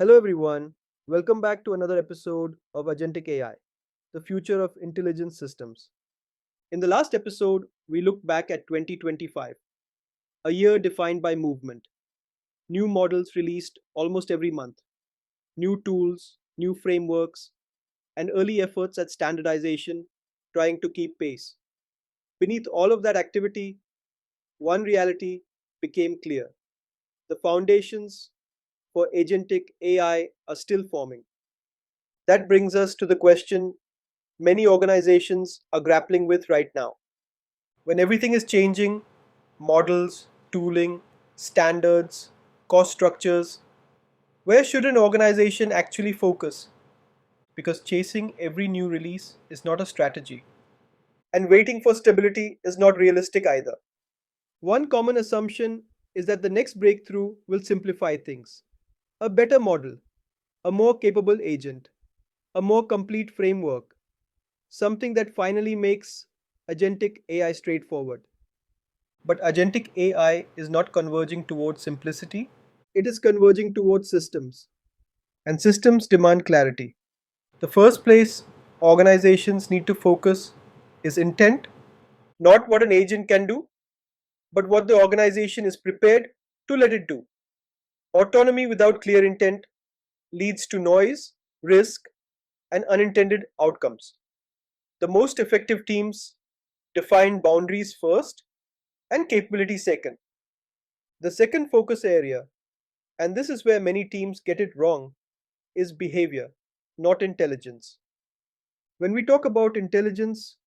Hello, everyone. Welcome back to another episode of Agentic AI, the future of intelligence systems. In the last episode, we looked back at 2025, a year defined by movement, new models released almost every month, new tools, new frameworks, and early efforts at standardization trying to keep pace. Beneath all of that activity, one reality became clear: the foundations for agentic AI are still forming. That brings us to the question many organizations are grappling with right now. When everything is changing, models, tooling, standards, cost structures, where should an organization actually focus? Because chasing every new release is not a strategy, and waiting for stability is not realistic either. One common assumption is that the next breakthrough will simplify things: a better model, a more capable agent, a more complete framework, something that finally makes agentic AI straightforward. But agentic AI is not converging towards simplicity, it is converging towards systems. And systems demand clarity. The first place organizations need to focus is intent, not what an agent can do, but what the organization is prepared to let it do. Autonomy without clear intent leads to noise, risk, and unintended outcomes. The most effective teams define boundaries first and capability second. The second focus area, and this is where many teams get it wrong, is behavior, not intelligence. When we talk about intelligence,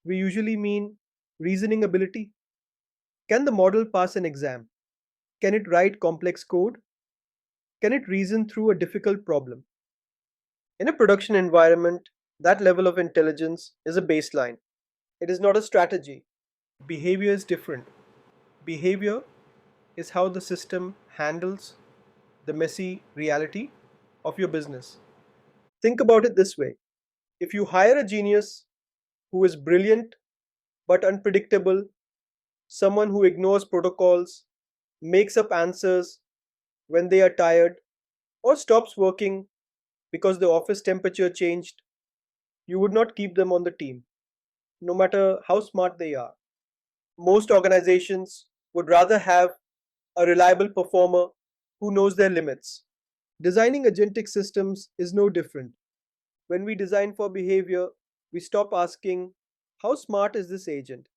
we usually mean reasoning ability. Can the model pass an exam? Can it write complex code? Can it reason through a difficult problem? In a production environment, that level of intelligence is a baseline. It is not a strategy. Behavior is different. Behavior is how the system handles the messy reality of your business. Think about it this way: if you hire a genius who is brilliant but unpredictable, someone who ignores protocols, makes up answers when they are tired, or stops working because the office temperature changed, you would not keep them on the team, no matter how smart they are. Most organizations would rather have a reliable performer who knows their limits. Designing agentic systems is no different. When we design for behavior, we stop asking, "How smart is this agent?"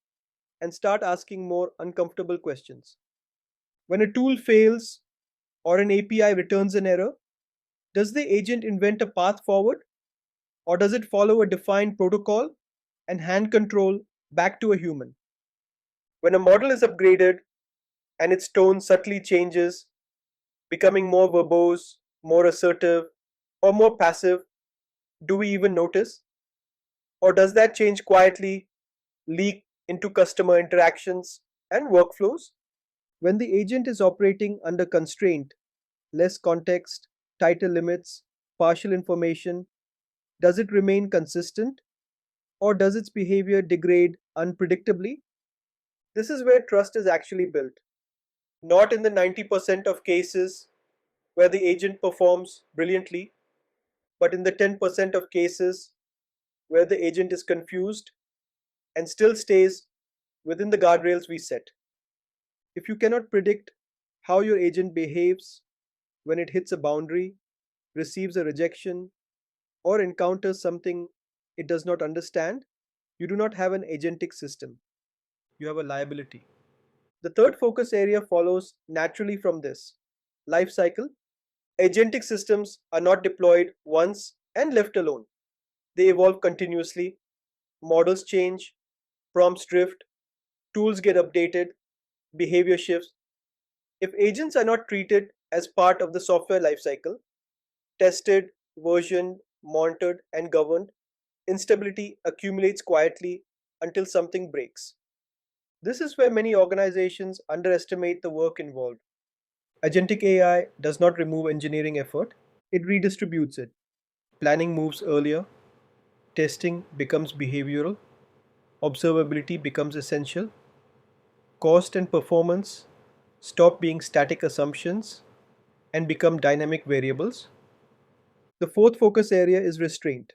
and start asking more uncomfortable questions. When a tool fails or an API returns an error, does the agent invent a path forward, or does it follow a defined protocol and hand control back to a human? When a model is upgraded and its tone subtly changes, becoming more verbose, more assertive, or more passive, do we even notice? Or does that change quietly leak into customer interactions and workflows? When the agent is operating under constraint, less context, tighter limits, partial information, does it remain consistent, or does its behavior degrade unpredictably? This is where trust is actually built, not in the 90% of cases where the agent performs brilliantly, but in the 10% of cases where the agent is confused and still stays within the guardrails we set. If you cannot predict how your agent behaves when it hits a boundary, receives a rejection, or encounters something it does not understand, you do not have an agentic system. You have a liability. The third focus area follows naturally from this: life cycle. Agentic systems are not deployed once and left alone. They evolve continuously, models change, prompts drift, tools get updated, behavior shifts. If agents are not treated as part of the software lifecycle, tested, versioned, monitored, and governed, instability accumulates quietly until something breaks. This is where many organizations underestimate the work involved. Agentic AI does not remove engineering effort, it redistributes it. Planning moves earlier, testing becomes behavioral, observability becomes essential, cost and performance stop being static assumptions, and become dynamic variables. The fourth focus area is restraint.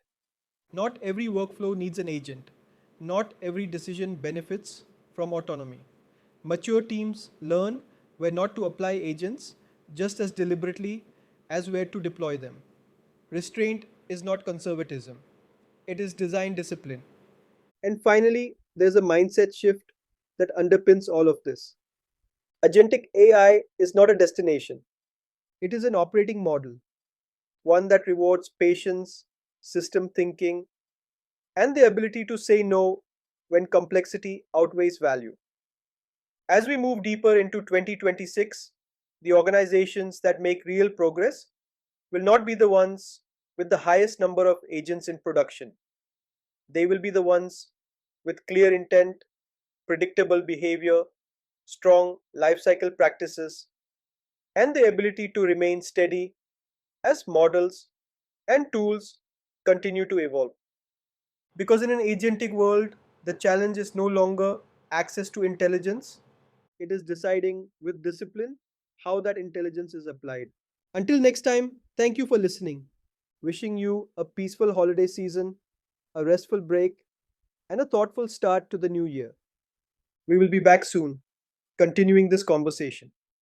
Not every workflow needs an agent. Not every decision benefits from autonomy. Mature teams learn where not to apply agents just as deliberately as where to deploy them. Restraint is not conservatism, it is design discipline. And finally, there's a mindset shift that underpins all of this. Agentic AI is not a destination, it is an operating model, one that rewards patience, system thinking, and the ability to say no when complexity outweighs value. As we move deeper into 2026, the organizations that make real progress will not be the ones with the highest number of agents in production. They will be the ones with clear intent, predictable behavior, strong lifecycle practices, and the ability to remain steady as models and tools continue to evolve. Because in an agentic world, the challenge is no longer access to intelligence, it is deciding with discipline how that intelligence is applied. Until next time, thank you for listening. Wishing you a peaceful holiday season, a restful break, and a thoughtful start to the new year. We will be back soon, continuing this conversation.